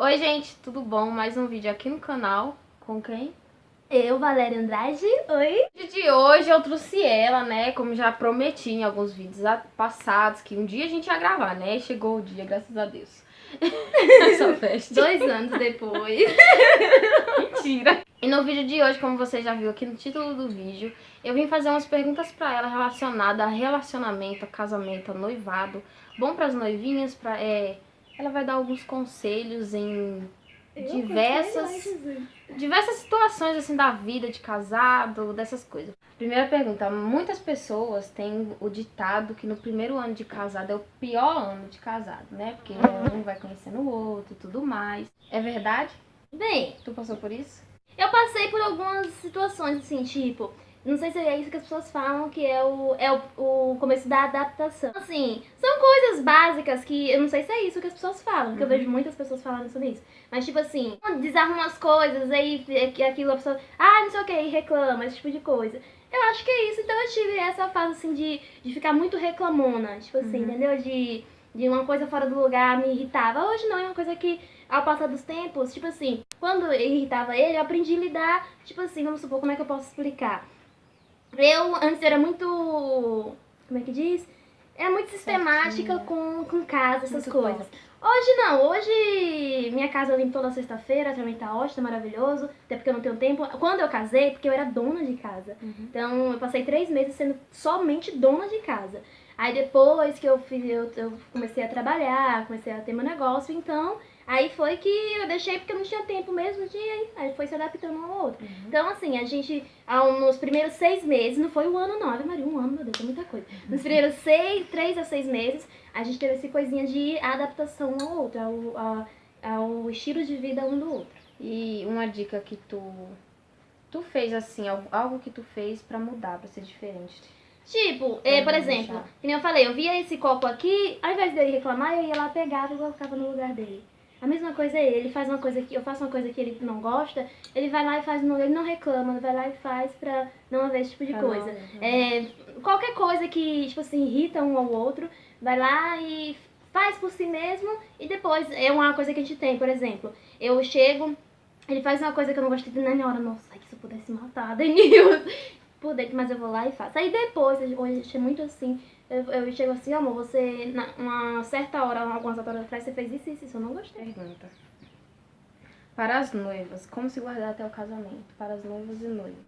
Oi, gente, tudo bom? Mais um vídeo aqui no canal. Com quem? Eu, Valéria Andrade, oi! No vídeo de hoje eu trouxe ela, né? Como já prometi em alguns vídeos passados, que um dia a gente ia gravar, né? Chegou o dia, graças a Deus. Essa festa. 2 anos depois. Mentira! E no vídeo de hoje, como você já viu aqui no título do vídeo, eu vim fazer umas perguntas pra ela relacionadas a relacionamento, a casamento, a noivado. Bom pras noivinhas, ela vai dar alguns conselhos em diversas situações assim da vida de casado, dessas coisas. Primeira pergunta, muitas pessoas têm o ditado que no primeiro ano de casado é o pior ano de casado, né? Porque um vai conhecendo o outro e tudo mais. É verdade? Bem, Tu passou por isso? eu passei por algumas situações assim, tipo, não sei se é isso que as pessoas falam, que é o começo da adaptação. Assim, são coisas básicas que eu não sei se é isso que as pessoas falam, que eu vejo muitas pessoas falando sobre isso. Mas tipo assim, desarruma as coisas, aí aquilo a pessoa, não sei o que, e reclama, esse tipo de coisa. Eu acho que é isso, então eu tive essa fase assim de ficar muito reclamona, tipo assim, entendeu? De uma coisa fora do lugar me irritava. Hoje não, é uma coisa que, ao passar dos tempos, tipo assim, quando irritava ele, eu aprendi a lidar, tipo assim, vamos supor, como é que eu posso explicar? Eu, antes, era muito, como é que diz? Era muito sistemática com casa, essas Muito coisas. top. Hoje não, hoje minha casa eu limpo toda sexta-feira, também tá ótimo, tá maravilhoso, até porque eu não tenho tempo. Quando eu casei, porque eu era dona de casa, então eu passei 3 meses sendo somente dona de casa. Aí depois que eu comecei a trabalhar, comecei a ter meu negócio, então aí foi que eu deixei porque eu não tinha tempo mesmo de ir, aí foi se adaptando um ao outro. Então assim, a gente, nos primeiros 6 meses, não foi um ano não, Ave Maria, um ano, meu Deus, é muita coisa. Nos primeiros 3 a 6 meses, a gente teve essa coisinha de adaptação um ao outro, ao estilo de vida um do outro. E uma dica que tu fez assim, algo que tu fez pra mudar, pra ser diferente. Tipo, por exemplo, que nem eu falei, eu via esse copo aqui, ao invés dele reclamar, eu ia lá, pegava e colocava no lugar dele. A mesma coisa é ele faz uma coisa que eu faço uma coisa que ele não gosta, ele vai lá e faz, ele não reclama, ele vai lá e faz pra não haver esse tipo de coisa. Qualquer coisa que, tipo assim, irrita um ao outro, vai lá e faz por si mesmo e depois é uma coisa que a gente tem, por exemplo, eu chego, ele faz uma coisa que eu não gostei de na hora, nossa, ai, que se eu pudesse matar, Denilson. Por dentro, mas eu vou lá e faço. Aí depois, hoje é muito assim, eu chego assim, amor, você, uma certa hora, algumas horas atrás, você fez isso, eu não gostei. Pergunta. Para as noivas, como se guardar até o casamento? Para as noivas e noivos.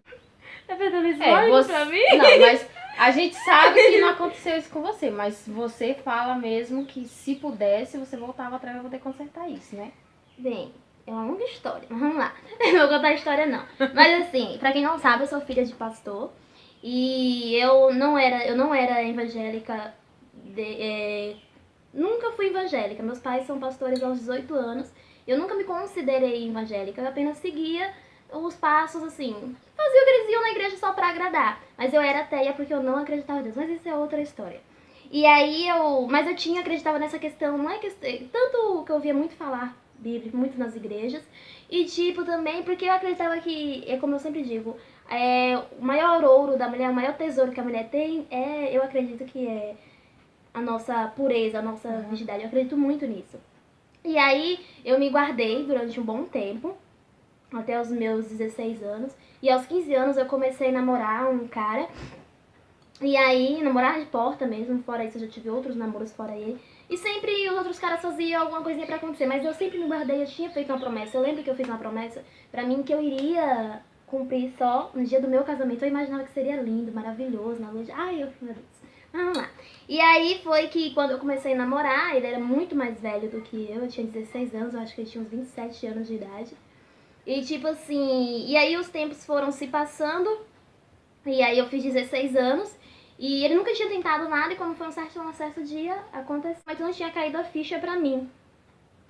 Tá perdendo isso pra mim? Não, mas a gente sabe que não aconteceu isso com você, mas você fala mesmo que se pudesse, você voltava atrás pra poder consertar isso, né? Bem, é uma longa história, mas vamos lá. Não vou contar a história não. Mas assim, pra quem não sabe, eu sou filha de pastor. E eu não era evangélica, nunca fui evangélica. Meus pais são pastores aos 18 anos. Eu nunca me considerei evangélica, eu apenas seguia os passos, assim, fazia o que eles iam na igreja só pra agradar. Mas eu era ateia porque eu não acreditava em Deus, mas isso é outra história. E aí mas eu acreditava nessa questão, não é tanto que eu ouvia muito falar Bíblia, muito nas igrejas, e tipo também porque eu acreditava que, como eu sempre digo, o maior ouro da mulher, o maior tesouro que a mulher tem, eu acredito que é a nossa pureza, a nossa virgindade, eu acredito muito nisso. E aí eu me guardei durante um bom tempo, até os meus 16 anos, e aos 15 anos eu comecei a namorar um cara, e aí, namorar de porta mesmo, fora isso eu já tive outros namoros fora ele. E sempre os outros caras faziam alguma coisinha pra acontecer, mas eu sempre me guardei, eu tinha feito uma promessa. Eu lembro que eu fiz uma promessa pra mim que eu iria cumprir só no dia do meu casamento. Eu imaginava que seria lindo, maravilhoso, na lua de... Ai, meu Deus. Vamos lá. E aí foi que quando eu comecei a namorar, ele era muito mais velho do que eu tinha 16 anos, eu acho que ele tinha uns 27 anos de idade. E tipo assim, e aí os tempos foram se passando, e aí eu fiz 16 anos, e ele nunca tinha tentado nada, e como foi um certo dia, aconteceu, mas não tinha caído a ficha pra mim.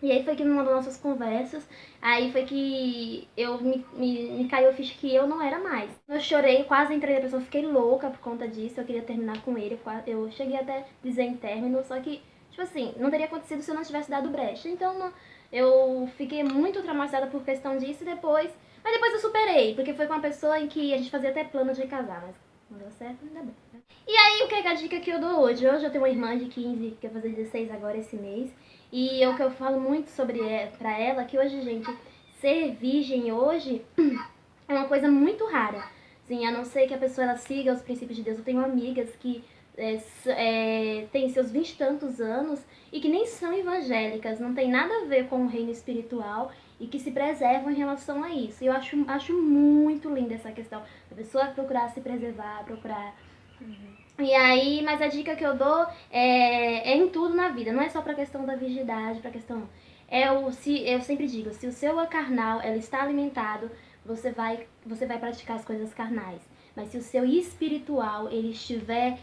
E aí foi que me mandou nossas conversas, aí foi que me caiu a ficha que eu não era mais. Eu chorei, quase entrei na pessoa, fiquei louca por conta disso, eu queria terminar com ele, eu cheguei até a dizer em término, só que, tipo assim, não teria acontecido se eu não tivesse dado brecha. Então eu fiquei muito traumatizada por questão disso, mas depois eu superei, porque foi com uma pessoa em que a gente fazia até plano de casar, mas não deu certo, ainda bem, né? E aí, o que é a dica que eu dou hoje? Hoje eu tenho uma irmã de 15, que vai fazer 16 agora esse mês. E o que eu falo muito sobre pra ela, que hoje, gente, ser virgem hoje é uma coisa muito rara. Assim, a não ser que a pessoa ela siga os princípios de Deus. Eu tenho amigas que têm seus 20 e tantos anos e que nem são evangélicas, não tem nada a ver com o reino espiritual e que se preservam em relação a isso. E eu acho muito linda essa questão. A pessoa procurar se preservar, procurar... E aí, mas a dica que eu dou é em tudo na vida, não é só pra questão da virgindade, pra questão... eu sempre digo, se o seu carnal ela está alimentado, você vai praticar as coisas carnais. Mas se o seu espiritual ele estiver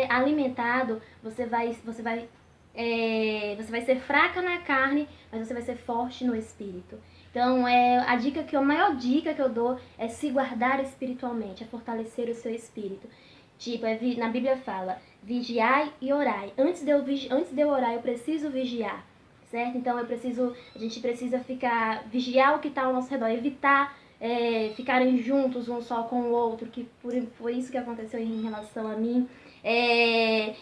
alimentado, você vai ser fraca na carne, mas você vai ser forte no espírito. Então, a maior dica que eu dou é se guardar espiritualmente, é fortalecer o seu espírito. Tipo, na Bíblia fala, vigiai e orai. Antes de eu orar, eu preciso vigiar, certo? Então, a gente precisa vigiar o que está ao nosso redor, evitar ficarem juntos um só com o outro, que foi isso que aconteceu em relação a mim.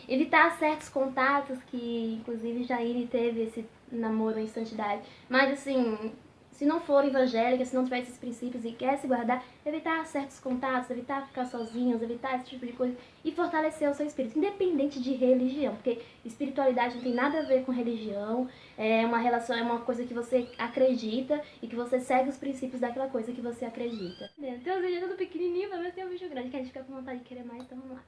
Evitar certos contatos, que inclusive Jaine teve esse namoro em santidade. Mas assim, se não for evangélica, se não tiver esses princípios e quer se guardar, evitar certos contatos, evitar ficar sozinhos, evitar esse tipo de coisa e fortalecer o seu espírito, independente de religião, porque espiritualidade não tem nada a ver com religião, é uma coisa que você acredita e que você segue os princípios daquela coisa que você acredita. Tem uns vídeos tudo pequenininho, mas tem um vídeo grande que a gente fica com vontade de querer mais, então vamos lá.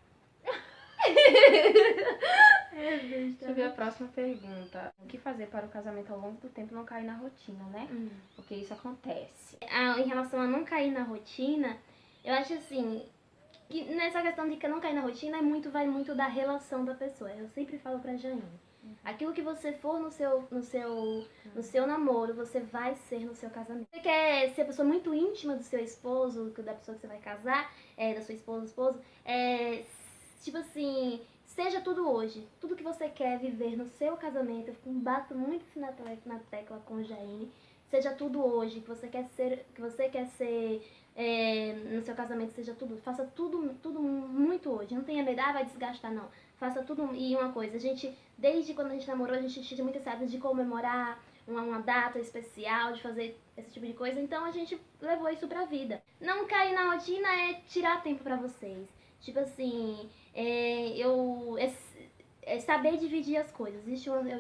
Deixa eu ver a próxima pergunta. O que fazer para o casamento ao longo do tempo não cair na rotina, né? Porque isso acontece. Em relação a não cair na rotina, eu acho assim, que nessa questão de que não cair na rotina vai muito da relação da pessoa. Eu sempre falo pra Jaine, aquilo que você for no seu namoro, você vai ser no seu casamento. Você quer ser a pessoa muito íntima do seu esposo, da pessoa que você vai casar, da sua esposo, tipo assim, seja tudo hoje. Tudo que você quer viver no seu casamento, eu bato muito na tecla com Jaine, seja tudo hoje, que você quer ser no seu casamento, seja tudo, faça tudo muito hoje. Não tenha medo, vai desgastar, não. Faça tudo. E uma coisa, desde quando a gente namorou, a gente tinha muita sabe de comemorar uma data especial, de fazer esse tipo de coisa, então a gente levou isso pra vida. Não cair na rotina é tirar tempo pra vocês. Tipo assim, saber dividir as coisas.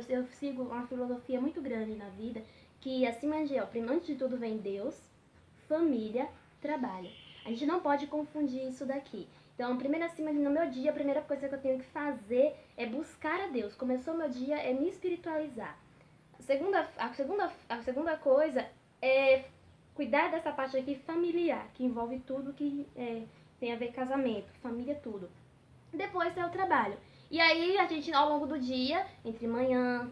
Eu sigo uma filosofia muito grande na vida, que acima de, antes de tudo vem Deus, família, trabalho. A gente não pode confundir isso daqui. Então, primeiro acima no meu dia, a primeira coisa que eu tenho que fazer é buscar a Deus. Começou meu dia é me espiritualizar. A segunda coisa é cuidar dessa parte aqui familiar, que envolve tudo que tem a ver com casamento, família, tudo. Depois é o trabalho. E aí a gente, ao longo do dia, entre manhã,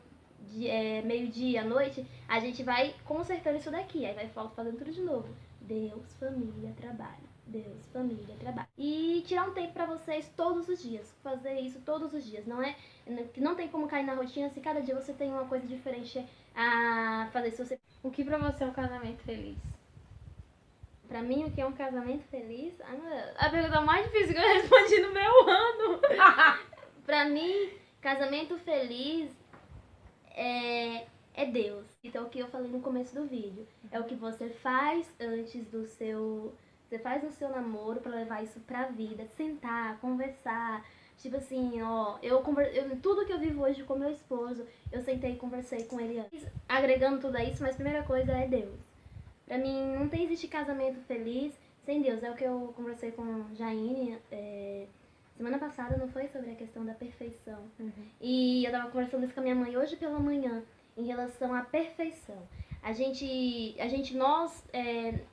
meio-dia, noite, a gente vai consertando isso daqui. Aí vai fazendo tudo de novo. Deus, família, trabalho. Deus, família, trabalho. E tirar um tempo pra vocês todos os dias. Fazer isso todos os dias. Não tem como cair na rotina se cada dia você tem uma coisa diferente a fazer. O que pra você é um casamento feliz? Pra mim, o que é um casamento feliz? A pergunta mais difícil que eu respondi no meu ano. Pra mim, casamento feliz é Deus. Então, o que eu falei no começo do vídeo. É o que você faz antes do seu... Você faz no seu namoro pra levar isso pra vida. Sentar, conversar. Tipo assim, tudo que eu vivo hoje com meu esposo, eu sentei e conversei com ele antes. Agregando tudo a isso, mas a primeira coisa é Deus. Pra mim, não existe casamento feliz sem Deus. É o que eu conversei com Jaine semana passada, não foi? Sobre a questão da perfeição. E eu tava conversando isso com a minha mãe hoje pela manhã, em relação à perfeição.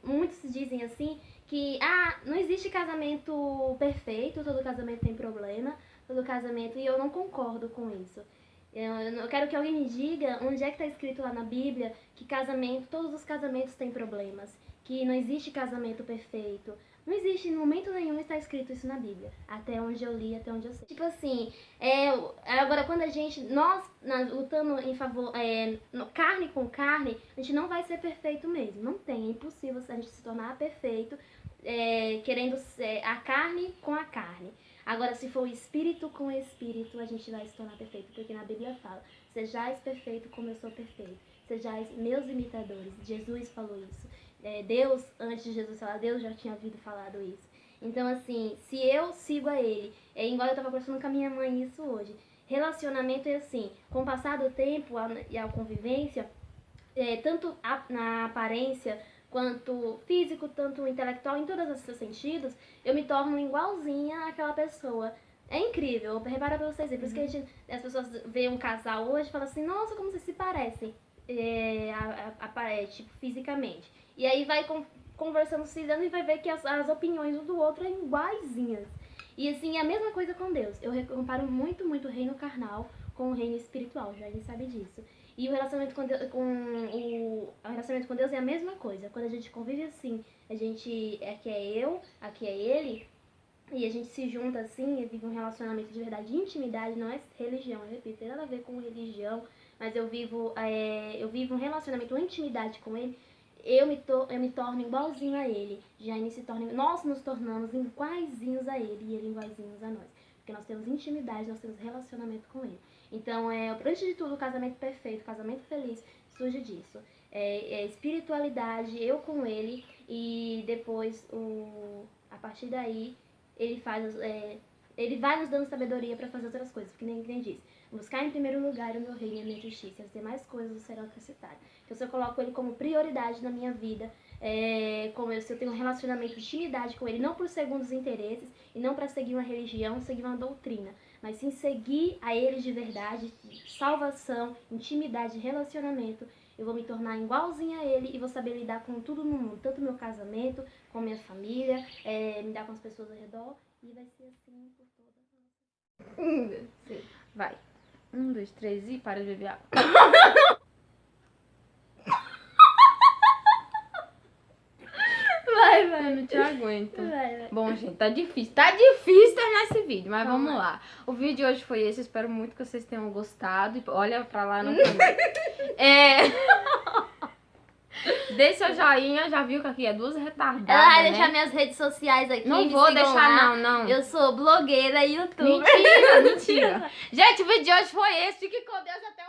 Muitos dizem assim, que não existe casamento perfeito, todo casamento tem problema, e eu não concordo com isso. Eu quero que alguém me diga onde é que está escrito lá na Bíblia que todos os casamentos têm problemas, que não existe casamento perfeito. Não existe, em momento nenhum está escrito isso na Bíblia, até onde eu li, até onde eu sei. Tipo assim, agora quando nós lutando em favor, carne com carne, a gente não vai ser perfeito mesmo, não tem, é impossível a gente se tornar perfeito, querendo ser a carne com a carne. Agora, se for o espírito com o espírito, a gente vai se tornar perfeito, porque na Bíblia fala, Sejais perfeito como eu sou perfeito. Sejais meus imitadores. Jesus falou isso. Deus, antes de Jesus falar, Deus já tinha ouvido falado isso. Então, assim, se eu sigo a ele, igual eu tava conversando com a minha mãe isso hoje, relacionamento é assim, com o passar do tempo e a convivência, tanto na aparência, quanto físico, tanto intelectual, em todos esses sentidos, eu me torno igualzinha àquela pessoa. É incrível, repara pra vocês, por isso que as pessoas veem um casal hoje e falam assim, nossa, como vocês se parecem, tipo, fisicamente. E aí vai conversando, se dando e vai ver que as opiniões um do outro são iguaizinhas. E assim, é a mesma coisa com Deus. Eu comparo muito, muito o reino carnal com o reino espiritual, já ele sabe disso. E o relacionamento com Deus, o relacionamento com Deus é a mesma coisa. Quando a gente convive assim, a gente, aqui é eu, aqui é ele, e a gente se junta assim, e vive um relacionamento de verdade, de intimidade, não é religião, eu repito, tem nada a ver com religião, mas eu vivo um relacionamento, uma intimidade com ele, eu me torno igualzinho a ele, nós nos tornamos iguaizinhos a ele, e ele iguaizinhos a nós, porque nós temos intimidade, nós temos relacionamento com ele. Então, antes de tudo, o casamento perfeito, o casamento feliz, surge disso. Espiritualidade, eu com ele, e depois, a partir daí, ele vai nos dando sabedoria para fazer outras coisas, porque nem diz. Buscar em primeiro lugar o meu reino e a minha justiça, as demais coisas serão acrescentadas. Então, se eu coloco ele como prioridade na minha vida, se eu tenho um relacionamento de intimidade com ele, não por segundos interesses, e não para seguir uma religião, seguir uma doutrina, mas sim seguir a ele de verdade, salvação, intimidade, relacionamento, eu vou me tornar igualzinha a ele e vou saber lidar com tudo no mundo, tanto meu casamento, com minha família, lidar com as pessoas ao redor, e vai ser assim por toda a nossa. Vai. 1, 2, 3 e para de beber água. Vai. Eu não te aguento. Vai. Bom, gente, tá difícil terminar esse vídeo, mas vamos lá. O vídeo de hoje foi esse, espero muito que vocês tenham gostado. Olha pra lá no canal. Dê seu joinha, já viu que aqui é duas retardadas, Ela vai né? deixar minhas redes sociais aqui. Não vou deixar, lá. não. Eu sou blogueira e youtuber. Mentira. Gente, o vídeo de hoje foi esse. Fique com Deus até